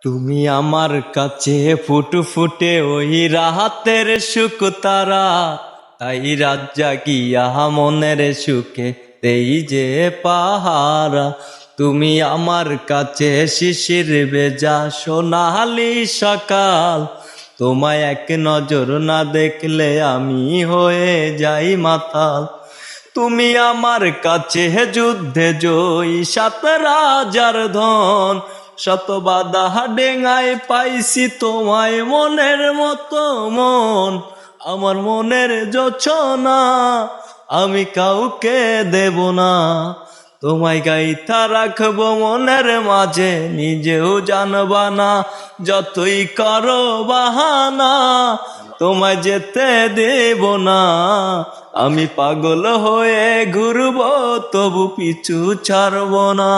তুমি আমার কাছে ফুটফুটে ওই রাহাতের সুখ তারা, তাই রাত জাগিয়া মনের সুখে দেই যে পাহারা। তুমি আমার কাছে শিশির ভেজা সোনালি সকাল, তোমায় এক নজর না দেখলে আমি হয়ে যাই মাতাল। তুমি আমার কাছে যুদ্ধে জয়ী সাত রাজার ধন, শত বাধা ডেঙায় পাইছি তোমায় মনের মতো মন। আমার মনের যোছনা আমি কাউকে দেব না, তোমায় গাইতা রাখবো মনের মাঝে নিজেও জানবা না। যতই করো বাহানা তোমায় যেতে দেব না, আমি পাগল হয়ে ঘুরবো তবু পিছু ছাড়ব না।